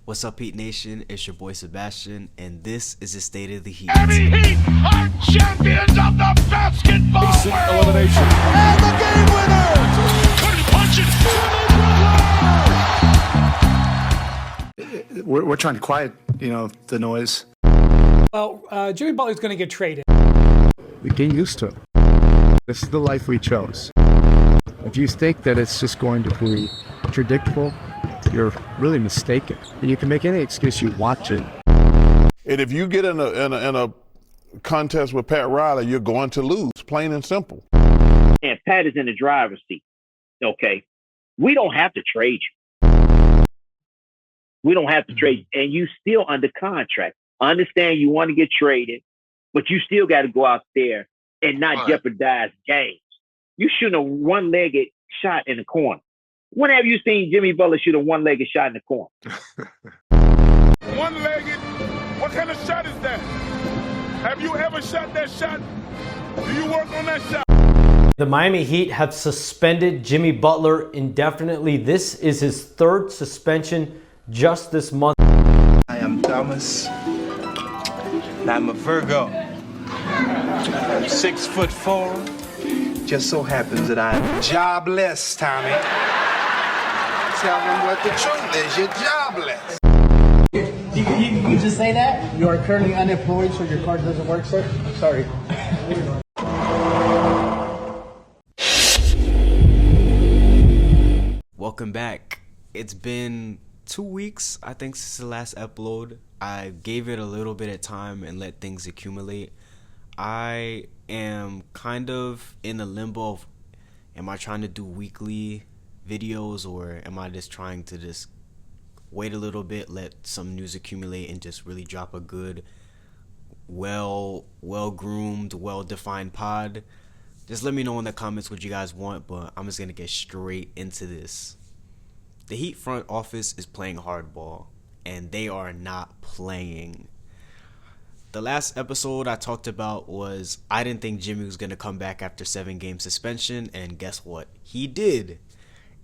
What's up, Heat Nation? It's your boy Sebastian, and this is the State of the Heat. Miami Heat are champions of the basketball world. Elimination. And the game winner. Couldn't punch it. We're trying to quiet, the noise. Well, Jimmy Butler's going to get traded. We get used to it. This is the life we chose. If you think that it's just going to be predictable, you're really mistaken. You can make any excuse you want to. And if you get in a contest with Pat Riley, you're going to lose, plain and simple. And Pat is in the driver's seat. Okay, we don't have to trade you. We don't have to trade you, and you still under contract. I understand you want to get traded, but you still got to go out there and not jeopardize games. You shooting a one-legged shot in the corner. When have you seen Jimmy Butler shoot a one-legged shot in the corner? One-legged? What kind of shot is that? Have you ever shot that shot? Do you work on that shot? The Miami Heat have suspended Jimmy Butler indefinitely. This is his third suspension just this month. I am Thomas, and I'm a Virgo. I'm 6'4". Just so happens that I'm jobless, Tommy. Tell them what the truth is. You're jobless. You just say that? You are currently unemployed, so your card doesn't work, sir? Sorry. Welcome back. It's been 2 weeks, I think, since the last upload. I gave it a little bit of time and let things accumulate. I am kind of in the limbo of, am I trying to do weekly videos, or am I just trying to just wait a little bit, let some news accumulate, and just really drop a good, well-groomed, well-defined pod? Just let me know in the comments what you guys want, but I'm just going to get straight into this. The Heat front office is playing hardball, and they are not playing. The last episode I talked about was I didn't think Jimmy was going to come back after 7-game suspension, and guess what? He did.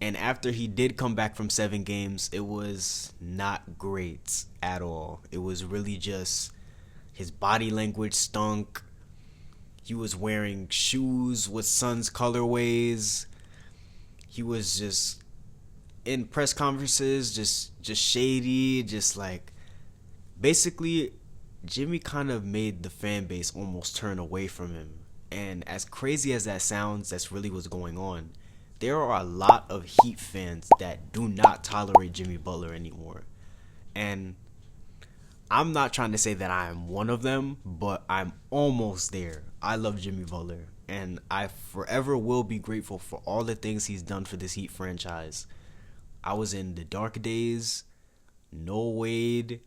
And after he did come back from 7 games, it was not great at all. It was really just his body language stunk. He was wearing shoes with Suns colorways. He was just in press conferences, just shady, just like basically Jimmy kind of made the fan base almost turn away from him. And as crazy as that sounds, that's really what's going on. There are a lot of Heat fans that do not tolerate Jimmy Butler anymore. And I'm not trying to say that I am one of them, but I'm almost there. I love Jimmy Butler, and I forever will be grateful for all the things he's done for this Heat franchise. I was in the dark days, no Wade.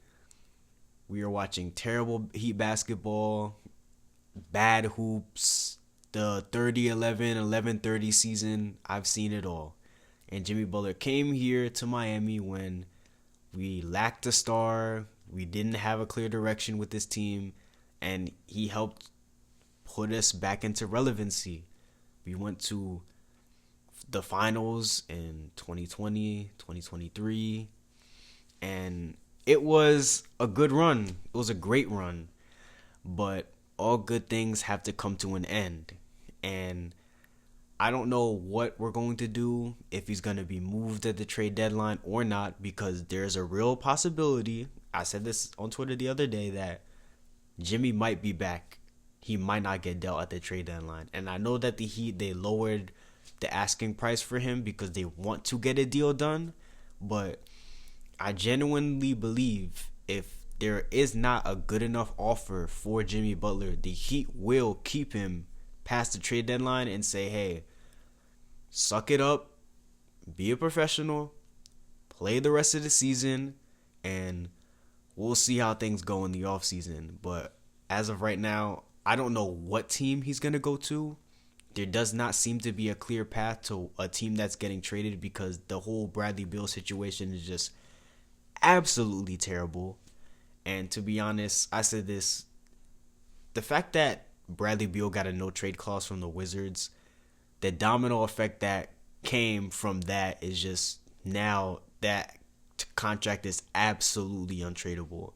We were watching terrible Heat basketball, bad hoops, the 30-11, 11-30 season. I've seen it all. And Jimmy Butler came here to Miami when we lacked a star. We didn't have a clear direction with this team, and he helped put us back into relevancy. We went to the finals in 2020, 2023, and it was a good run. It was a great run, but all good things have to come to an end, and I don't know what we're going to do, if he's going to be moved at the trade deadline or not, because there's a real possibility. I said this on Twitter the other day that Jimmy might be back. He might not get dealt at the trade deadline. And I know that the Heat, they lowered the asking price for him because they want to get a deal done. But I genuinely believe if there is not a good enough offer for Jimmy Butler, the Heat will keep him past the trade deadline and say, hey, suck it up, be a professional, play the rest of the season, and we'll see how things go in the offseason. But as of right now, I don't know what team he's going to go to. There does not seem to be a clear path to a team that's getting traded because the whole Bradley Beal situation is just absolutely terrible. And to be honest, I said this, the fact that Bradley Beal got a no-trade clause from the Wizards, the domino effect that came from that is just now that contract is absolutely untradeable.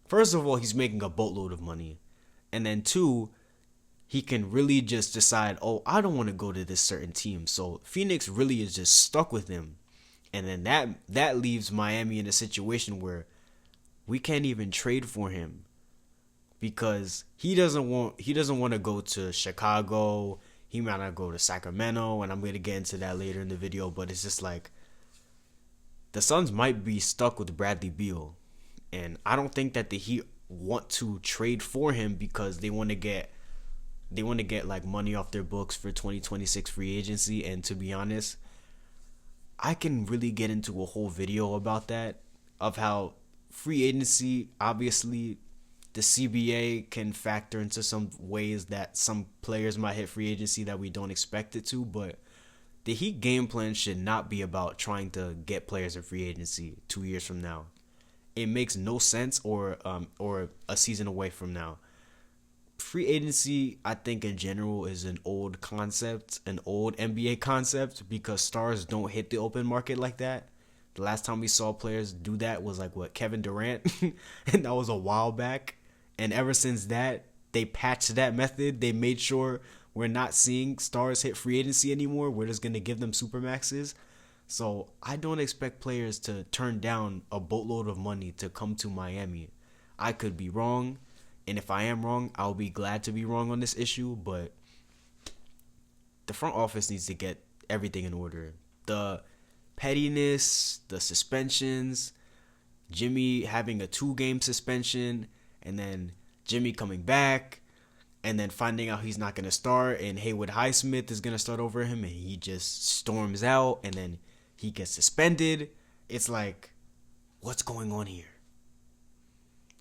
First of all, he's making a boatload of money. And then two, he can really just decide, oh, I don't want to go to this certain team. So Phoenix really is just stuck with him. And then that leaves Miami in a situation where we can't even trade for him because he doesn't want to go to Chicago. He might not go to Sacramento, and I'm going to get into that later in the video, but it's just like the Suns might be stuck with Bradley Beal. And I don't think that the Heat want to trade for him because they want to get like money off their books for 2026 free agency. And to be honest, I can really get into a whole video about that, of how free agency, obviously the CBA can factor into some ways that some players might hit free agency that we don't expect it to, but the Heat game plan should not be about trying to get players in free agency 2 years from now. It makes no sense, or a season away from now. Free agency, I think in general, is an old concept, an old NBA concept, because stars don't hit the open market like that. The last time we saw players do that was Kevin Durant, and that was a while back. And ever since that, they patched that method. They made sure we're not seeing stars hit free agency anymore. We're just gonna give them supermaxes. So I don't expect players to turn down a boatload of money to come to Miami. I could be wrong. And if I am wrong, I'll be glad to be wrong on this issue, but the front office needs to get everything in order. The pettiness, the suspensions, Jimmy having a 2-game suspension, and then Jimmy coming back, and then finding out he's not going to start, and Haywood Highsmith is going to start over him, and he just storms out, and then he gets suspended. It's like, what's going on here?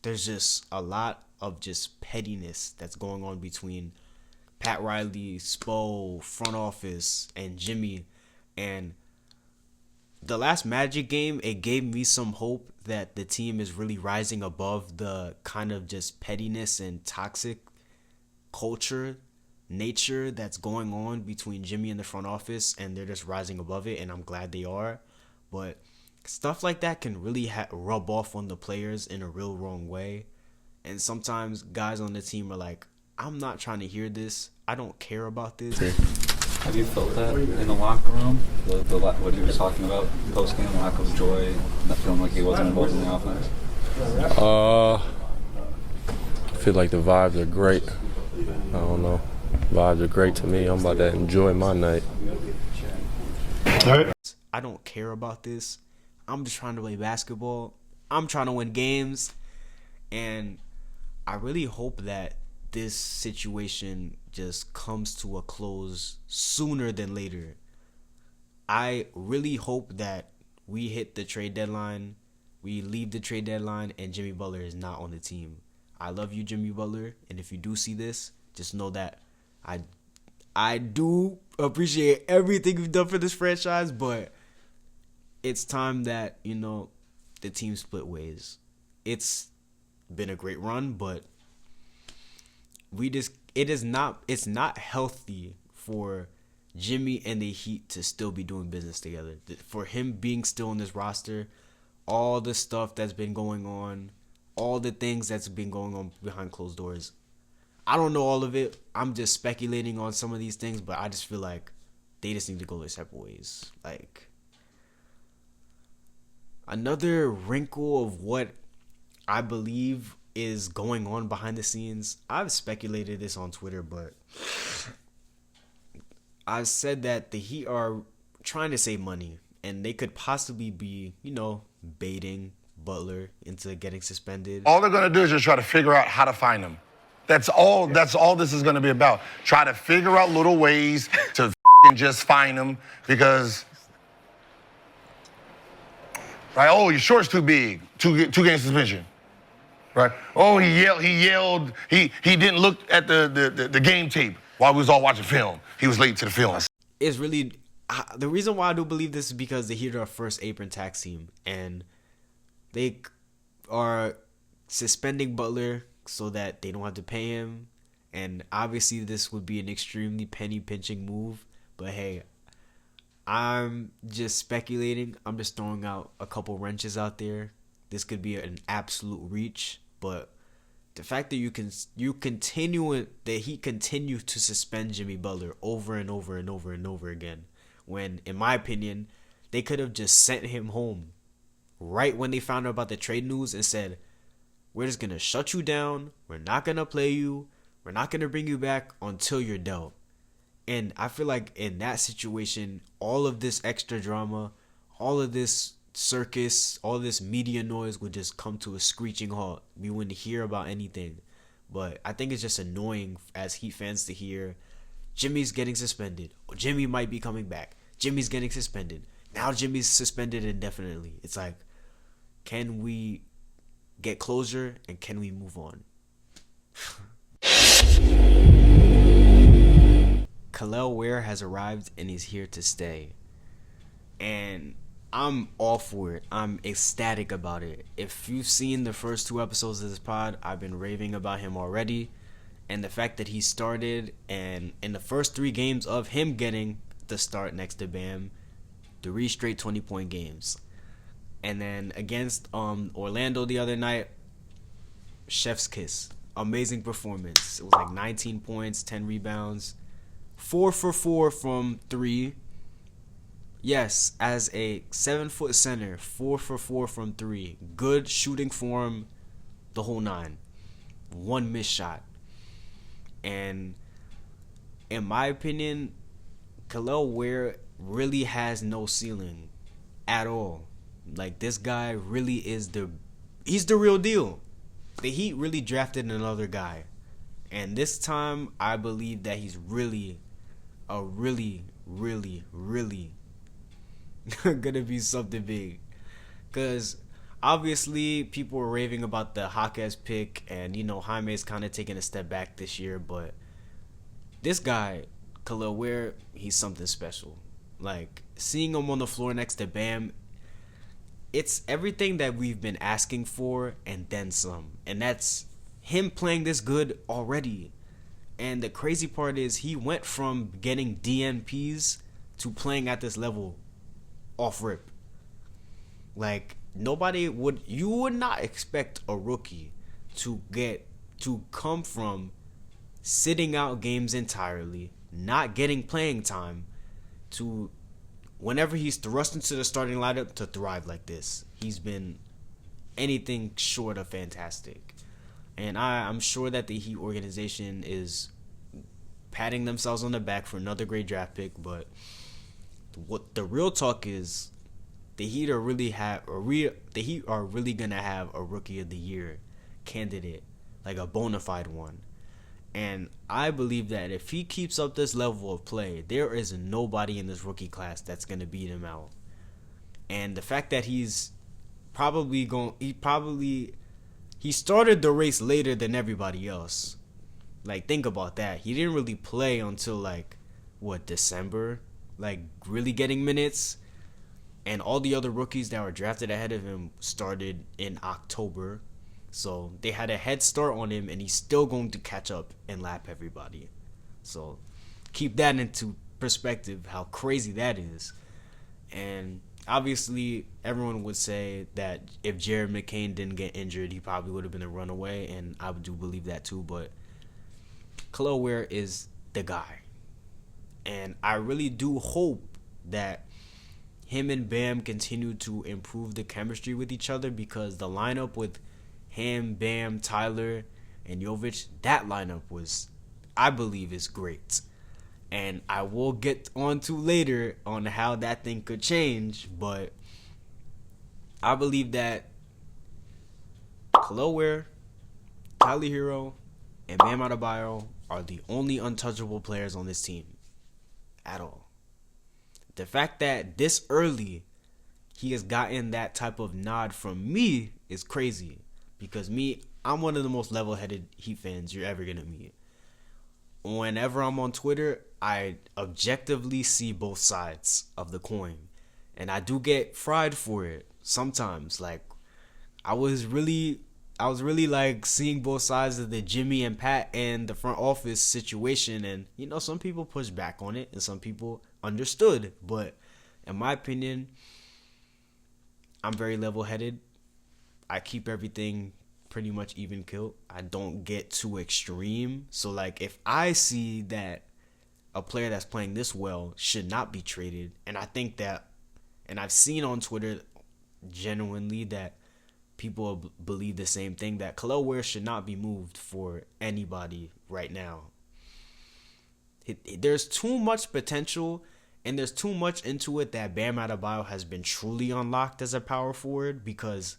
There's just a lot of just pettiness that's going on between Pat Riley, Spo, front office, and Jimmy. And the last Magic game, it gave me some hope that the team is really rising above the kind of just pettiness and toxic culture nature that's going on between Jimmy and the front office, and they're just rising above it, and I'm glad they are. But stuff like that can really rub off on the players in a real wrong way. And sometimes guys on the team are like, I'm not trying to hear this. I don't care about this. Have you felt that in the locker room? What he was talking about post-game, lack of joy, not feeling like he wasn't involved in the offense? I feel like the vibes are great. I don't know. Vibes are great to me. I'm about to enjoy my night. I don't care about this. I'm just trying to play basketball. I'm trying to win games. And I really hope that this situation just comes to a close sooner than later. I really hope that we hit the trade deadline, we leave the trade deadline, and Jimmy Butler is not on the team. I love you, Jimmy Butler, and if you do see this, just know that I do appreciate everything you've done for this franchise, but it's time that, the team split ways. It's been a great run, but it's not healthy for Jimmy and the Heat to still be doing business together. For him being still on this roster, all the stuff that's been going on, all the things that's been going on behind closed doors. I don't know all of it. I'm just speculating on some of these things, but I just feel like they just need to go their separate ways. Like, another wrinkle of what I believe is going on behind the scenes. I've speculated this on Twitter, but I said that the Heat are trying to save money, and they could possibly be, baiting Butler into getting suspended. All they're going to do is just try to figure out how to find him. That's all this is going to be about. Try to figure out little ways to just find him, because right? Oh, your short's too big. Two-game suspension. Right? Oh, he yelled. He didn't look at the game tape while we was all watching film. He was late to the film. It's really the reason why I do believe this is because the Heat are our first apron tax team, and they are suspending Butler so that they don't have to pay him. And obviously this would be an extremely penny pinching move, but hey, I'm just speculating. I'm just throwing out a couple wrenches out there. This could be an absolute reach, but the fact that he continues to suspend Jimmy Butler over and over and over and over again, when in my opinion they could have just sent him home right when they found out about the trade news and said, we're just gonna shut you down, we're not gonna play you, we're not gonna bring you back until you're dealt. And I feel like in that situation, all of this extra drama, all of this circus, all this media noise would just come to a screeching halt. We wouldn't hear about anything. But I think it's just annoying as Heat fans to hear Jimmy's getting suspended, or Jimmy might be coming back. Jimmy's getting suspended. Now Jimmy's suspended indefinitely. It's like, can we get closure and can we move on? Kel'el Ware has arrived and he's here to stay. And I'm all for it. I'm ecstatic about it. If you've seen the first 2 episodes of this pod, I've been raving about him already. And the fact that he started, and in the first 3 games of him getting the start next to Bam, 3 straight 20-point games. And then against Orlando the other night, chef's kiss. Amazing performance. It was like 19 points, 10 rebounds, 4 for 4 from 3. Yes, as a 7-foot center, 4 for 4 from 3. Good shooting form, the whole 9. 1 missed shot. And in my opinion, Kel'el Ware really has no ceiling at all. Like, this guy really is he's the real deal. The Heat really drafted another guy. And this time, I believe that he's really gonna be something big. Because obviously people were raving about the Jaquez pick, and Jaime's kind of taking a step back this year, but this guy Kel'el Ware, he's something special. Like, seeing him on the floor next to Bam, it's everything that we've been asking for and then some. And that's him playing this good already. And the crazy part is he went from getting DNPs to playing at this level off rip. Like, you would not expect a rookie to come from sitting out games entirely, not getting playing time, to whenever he's thrust into the starting lineup to thrive like this. He's been anything short of fantastic. And I'm sure that the Heat organization is patting themselves on the back for another great draft pick, but what the real talk is, the Heat are really gonna have a Rookie of the Year candidate, like a bona fide one. And I believe that if he keeps up this level of play, there is nobody in this rookie class that's gonna beat him out. And the fact that he started the race later than everybody else. Like, think about that. He didn't really play until December, like really getting minutes. And all the other rookies that were drafted ahead of him started in October. So they had a head start on him, and he's still going to catch up and lap everybody. So keep that into perspective, how crazy that is. And obviously, everyone would say that if Jared McCain didn't get injured, he probably would have been a runaway, and I do believe that too. But Kel'el Ware is the guy. And I really do hope that him and Bam continue to improve the chemistry with each other, because the lineup with him, Bam, Tyler, and Jovic, that lineup I believe is great. And I will get on to later on how that thing could change, but I believe that Kel'el Ware, Tyler Hero, and Bam Adebayo are the only untouchable players on this team at all. The fact that this early he has gotten that type of nod from me is crazy, because I'm one of the most level-headed Heat fans you're ever going to meet. Whenever I'm on Twitter, I objectively see both sides of the coin, and I do get fried for it sometimes. Like, I was really like seeing both sides of the Jimmy and Pat and the front office situation, and some people pushed back on it and some people understood, but In my opinion, I'm very level-headed. I keep everything pretty much even killed. I don't get too extreme. So like if I see that a player that's playing this well should not be traded, and I think that, and I've seen on Twitter genuinely that people believe the same thing, that Kel'el Ware should not be moved for anybody right now. There's too much potential and there's too much into it that Bam Adebayo has been truly unlocked as a power forward, because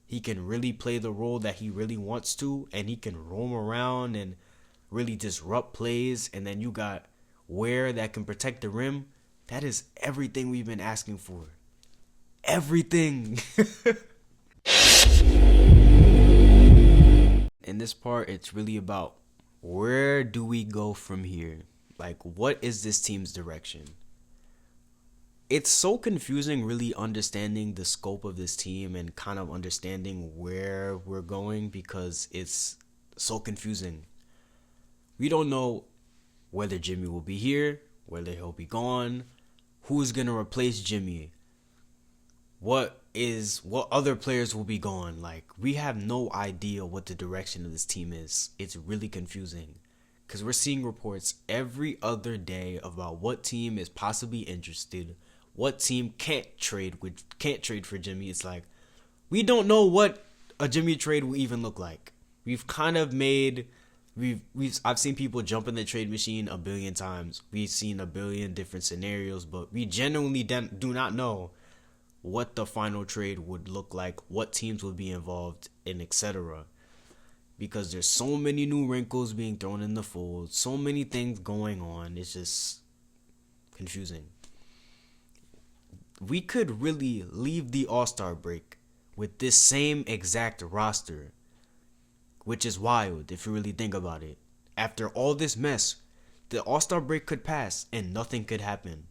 he can really play the role that he really wants to, and he can roam around and really disrupt plays. And then you got Ware that can protect the rim. That is everything we've been asking for. Everything. In this part, it's really about where do we go from here? Like, what is this team's direction? It's so confusing really understanding the scope of this team and kind of understanding where we're going, because it's so confusing. We don't know whether Jimmy will be here, whether he'll be gone, who's going to replace Jimmy, what other players will be gone. Like, we have no idea what the direction of this team is. It's really confusing, because we're seeing reports every other day about what team is possibly interested, what team can't trade for Jimmy. It's like, we don't know what a Jimmy trade will even look like. We've kind of made, I've seen people jump in the trade machine a billion times. We've seen a billion different scenarios, but we genuinely do not know what the final trade would look like, what teams would be involved in, etc. Because there's so many new wrinkles being thrown in the fold, so many things going on. It's just confusing. We could really leave the All-Star break with this same exact roster, which is wild if you really think about it. After all this mess, the All-Star break could pass and nothing could happen.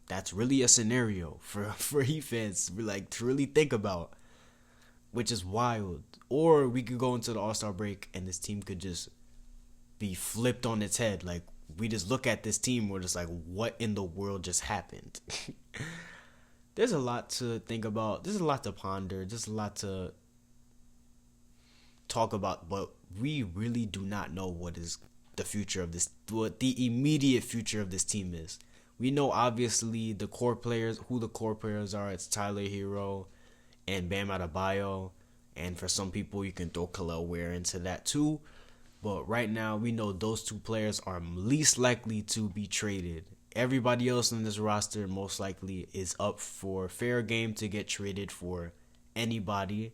That's really a scenario for Heat fans like to really think about, which is wild. Or we could go into the All-Star break and this team could just be flipped on its head. Like, we just look at this team, we're just like, what in the world just happened? There's a lot to think about. There's a lot to ponder. There's a lot to talk about, but we really do not know what is the future of this, what the immediate future of this team is. We know obviously the core players, who the core players are. It's Tyler Hero and Bam Adebayo, and for some people you can throw Kel'el Ware into that too. But right now we know those two players are least likely to be traded. Everybody else in this roster most likely is up for fair game to get traded for anybody.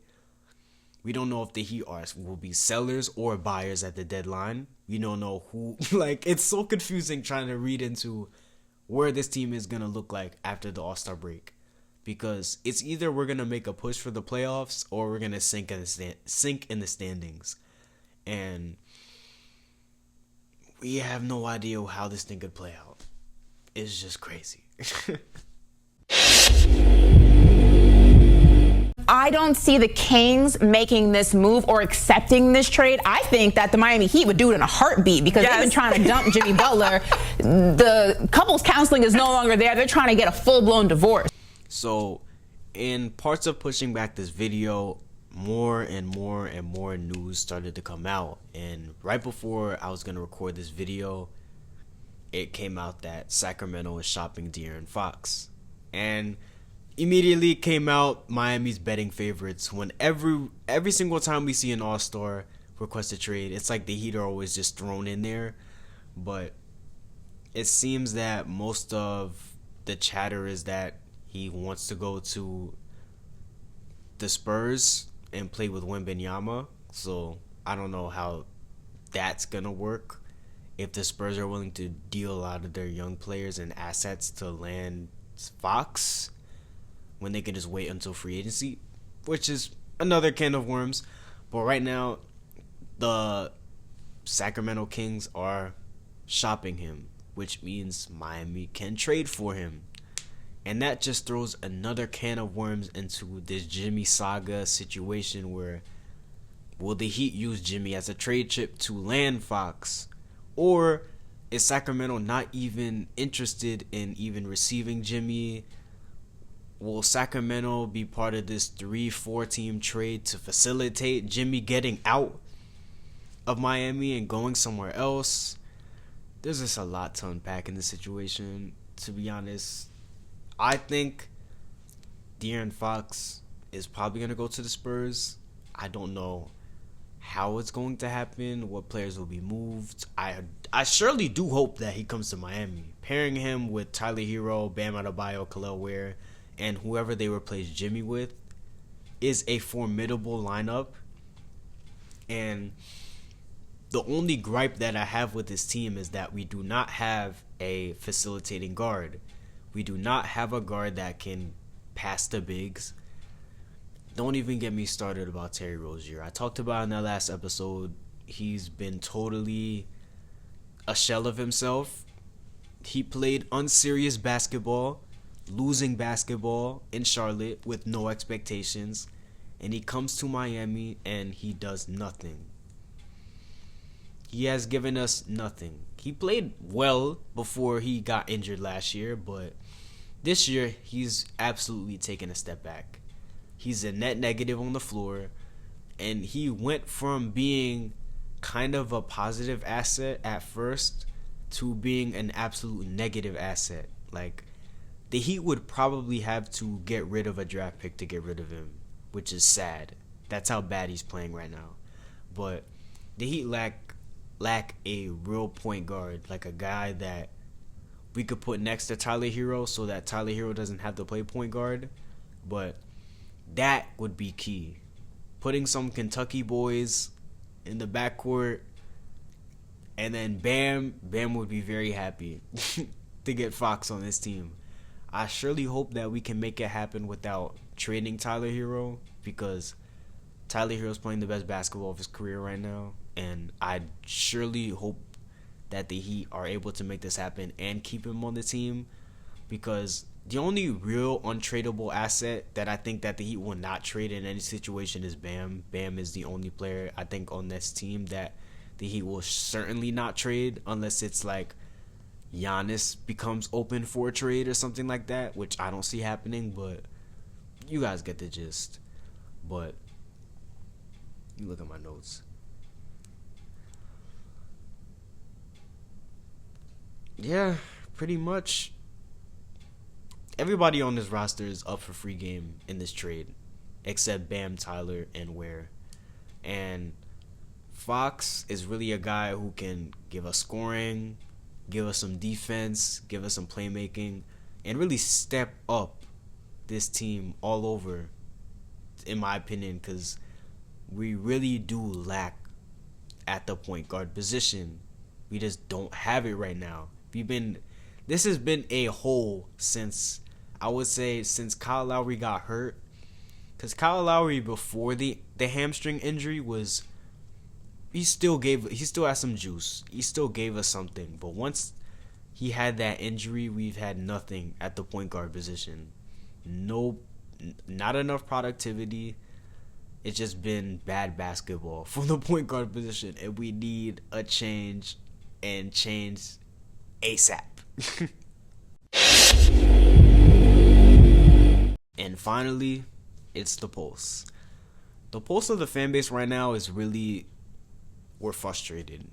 We don't know if the Heat will be sellers or buyers at the deadline. We don't know who. Like, it's so confusing trying to read into where this team is going to look like after the All-Star break. Because it's either we're going to make a push for the playoffs or we're going to sink in the standings. And we have no idea how this thing could play out. It's just crazy. I don't see the Kings making this move or accepting this trade. I think that the Miami Heat would do it in a heartbeat, because they've been trying to dump Jimmy Butler. The couples counseling is no longer there. They're trying to get a full-blown divorce. So in parts of pushing back this video, more and more news started to come out. And right before I was going to record this video, it came out that Sacramento is shopping De'Aaron Fox. And immediately came out Miami's betting favorites. When every single time we see an All-Star request a trade, it's like the Heat are always just thrown in there. But it seems that most of the chatter is that he wants to go to the Spurs and play with Wembanyama. So I don't know how that's gonna work, if the Spurs are willing to deal out of their young players and assets to land Fox when they can just wait until free agency, which is another can of worms. But right now, the Sacramento Kings are shopping him, which means Miami can trade for him. And that just throws another can of worms into this Jimmy saga situation, where will the Heat use Jimmy as a trade chip to land Fox? Or is Sacramento not even interested in even receiving Jimmy? will Sacramento be part of this 3-4 team trade to facilitate Jimmy getting out of Miami and going somewhere else? There's just a lot to unpack in this situation. To be honest, I think De'Aaron Fox is probably going to go to the Spurs. I don't know how it's going to happen, what players will be moved. I surely do hope that he comes to Miami. Pairing him with Tyler Hero, Bam Adebayo, Khalil Ware, and whoever they replace Jimmy with is a formidable lineup. And the only gripe that I have with this team is that we do not have a facilitating guard. We do not have a guard that can pass the bigs. Don't even get me started about Terry Rozier. I talked about in that last episode, he's been totally a shell of himself. He played unserious basketball, losing basketball in Charlotte with no expectations, and he comes to Miami and he does nothing. He has given us nothing. He played well before he got injured last year, but this year he's absolutely taken a step back. He's a net negative on the floor, and he went from being kind of a positive asset at first to being an absolute negative asset. Like, the Heat would probably have to get rid of a draft pick to get rid of him, which is sad. That's how bad he's playing right now. But the Heat lack a real point guard, like a guy that we could put next to Tyler Hero so that Tyler Hero doesn't have to play point guard. But that would be key. Putting some Kentucky boys in the backcourt, and then Bam would be very happy to get Fox on this team. I surely hope that we can make it happen without trading Tyler Hero, because Tyler Hero's playing the best basketball of his career right now, and I surely hope that the Heat are able to make this happen and keep him on the team, because the only real untradeable asset that I think that the Heat will not trade in any situation is Bam. Bam is the only player I think on this team that the Heat will certainly not trade, unless it's like Giannis becomes open for a trade or something like that, which I don't see happening, but you guys get the gist. But you look at my notes. Yeah, pretty much everybody on this roster is up for free game in this trade, except Bam, Tyler, and Ware. And Fox is really a guy who can give us scoring, give us some defense, give us some playmaking, and really step up this team all over, in my opinion, because we really do lack at the point guard position. We just don't have it right now. This has been a hole since, I would say, since Kyle Lowry got hurt. Because Kyle Lowry, before the hamstring injury, he still has some juice. He still gave us something. But once he had that injury, we've had nothing at the point guard position. Not enough productivity. It's just been bad basketball from the point guard position. And we need a change, and change ASAP. And finally, it's the pulse. The pulse of the fan base right now is really, we're frustrated.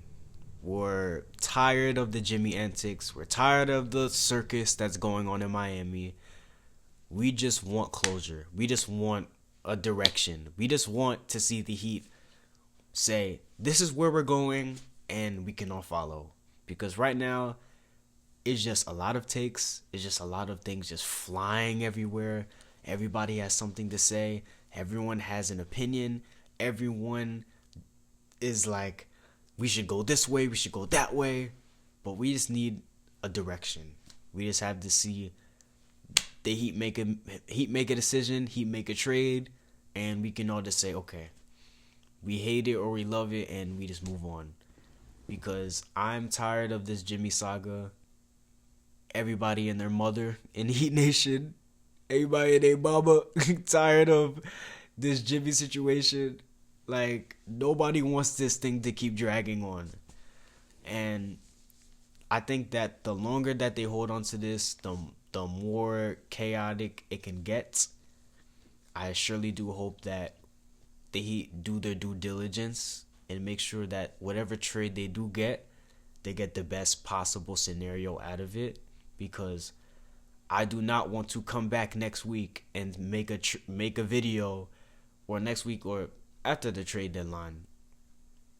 We're tired of the Jimmy antics. We're tired of the circus that's going on in Miami. We just want closure. We just want a direction. We just want to see the Heat say, this is where we're going, and we can all follow. Because right now, it's just a lot of takes. It's just a lot of things just flying everywhere. Everybody has something to say. Everyone has an opinion. Everyone is like, we should go this way, we should go that way. But we just need a direction. We just have to see the Heat make a decision, Heat make a trade, and we can all just say, okay, we hate it or we love it, and we just move on. Because I'm tired of this Jimmy saga. Everybody and their mother in Heat Nation, everybody and their mama, tired of this Jimmy situation. Like, nobody wants this thing to keep dragging on. And I think that the longer that they hold on to this, the more chaotic it can get. I surely do hope that the Heat do their due diligence and make sure that whatever trade they do get, they get the best possible scenario out of it, because I do not want to come back next week and make a video, or next week or after the trade deadline,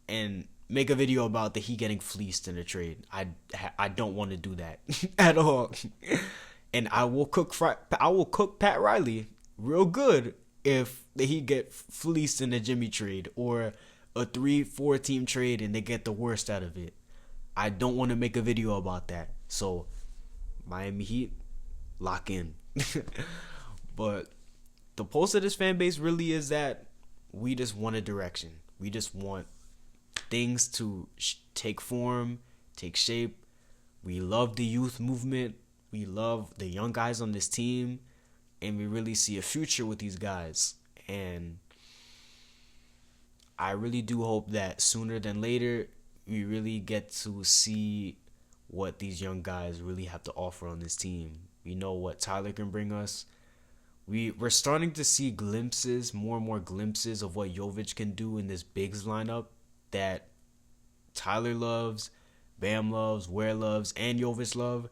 and make a video about the Heat getting fleeced in a trade. I don't want to do that at all. And I will cook Pat Riley real good if the Heat get fleeced in a Jimmy trade or a 3-4 team trade and they get the worst out of it. I don't want to make a video about that. So Miami Heat, lock in. But the pulse of this fan base really is that we just want a direction. We just want things to take form, take shape. We love the youth movement. We love the young guys on this team, and we really see a future with these guys. And I really do hope that sooner than later we really get to see what these young guys really have to offer on this team. We know what Tyler can bring us. We're starting to see glimpses, more and more glimpses of what Jovic can do in this Bigs lineup that Tyler loves, Bam loves, Ware loves, and Jovic love.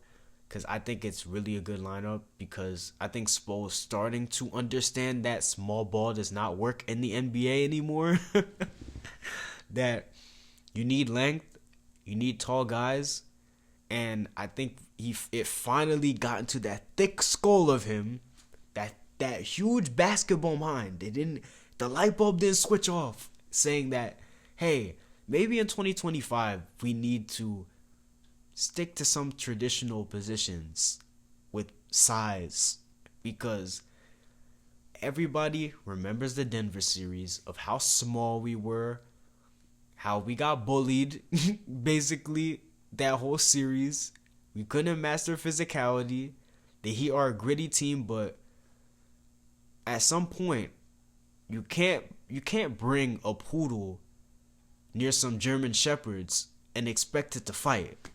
Because I think it's really a good lineup, because I think Spo is starting to understand that small ball does not work in the NBA anymore. That you need length, you need tall guys, and I think it finally got into that thick skull of him, that huge basketball mind. The light bulb didn't switch off, saying that, hey, maybe in 2025 we need to stick to some traditional positions with size, because everybody remembers the Denver series of how small we were, how we got bullied basically that whole series. We couldn't master physicality. The Heat are a gritty team, but at some point you can't bring a poodle near some German shepherds and expect it to fight.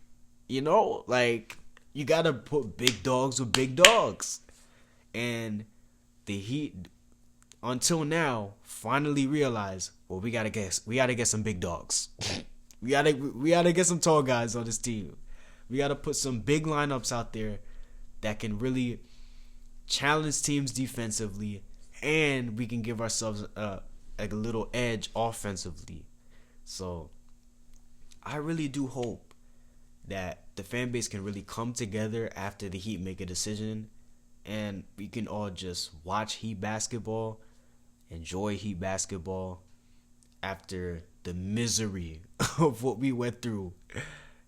You know, like, you gotta put big dogs with big dogs. And the Heat, until now, finally realized, well, we gotta get some big dogs. we gotta get some tall guys on this team. We gotta put some big lineups out there that can really challenge teams defensively, and we can give ourselves a little edge offensively. So I really do hope that the fan base can really come together after the Heat make a decision, and we can all just watch Heat basketball, enjoy Heat basketball after the misery of what we went through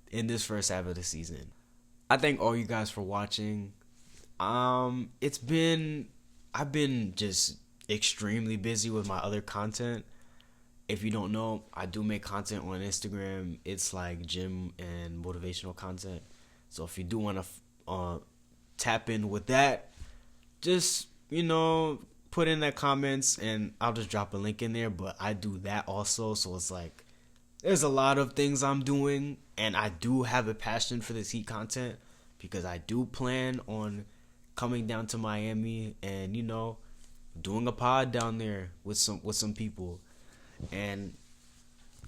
in this first half of the season. I thank all you guys for watching. I've been just extremely busy with my other content. If you don't know, I do make content on Instagram. It's like gym and motivational content. So if you do want to tap in with that, just, put in the comments and I'll just drop a link in there. But I do that also. So it's like, there's a lot of things I'm doing, and I do have a passion for this Heat content, because I do plan on coming down to Miami and, doing a pod down there with some people. And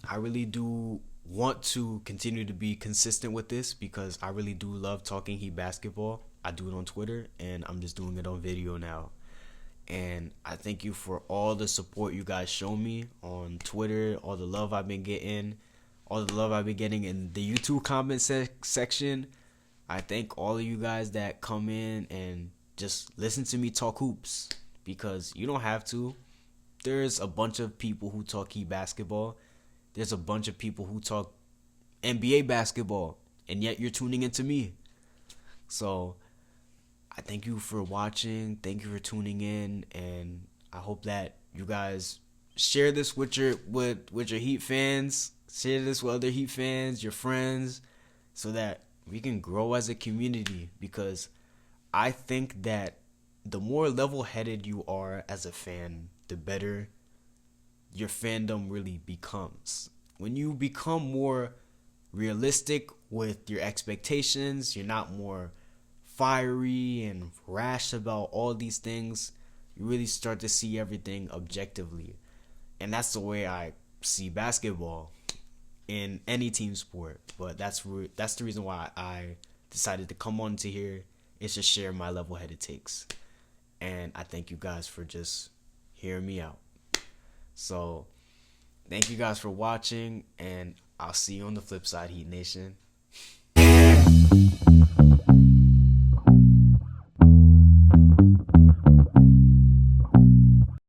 I really do want to continue to be consistent with this, because I really do love talking Heat basketball. I do it on Twitter, and I'm just doing it on video now. And I thank you for all the support you guys show me on Twitter, all the love I've been getting, all the love I've been getting in the YouTube comment section. I thank all of you guys that come in and just listen to me talk hoops, because you don't have to. There's a bunch of people who talk Heat basketball. There's a bunch of people who talk NBA basketball, and yet you're tuning into me. So I thank you for watching. Thank you for tuning in, and I hope that you guys share this with your Heat fans. Share this with other Heat fans, your friends, so that we can grow as a community, because I think that the more level-headed you are as a fan, the better your fandom really becomes. When you become more realistic with your expectations, you're not more fiery and rash about all these things, you really start to see everything objectively. And that's the way I see basketball in any team sport. But that's the reason why I decided to come on to here, is to share my level-headed takes. And I thank you guys for just hearing me out. So thank you guys for watching, and I'll see you on the flip side, Heat Nation.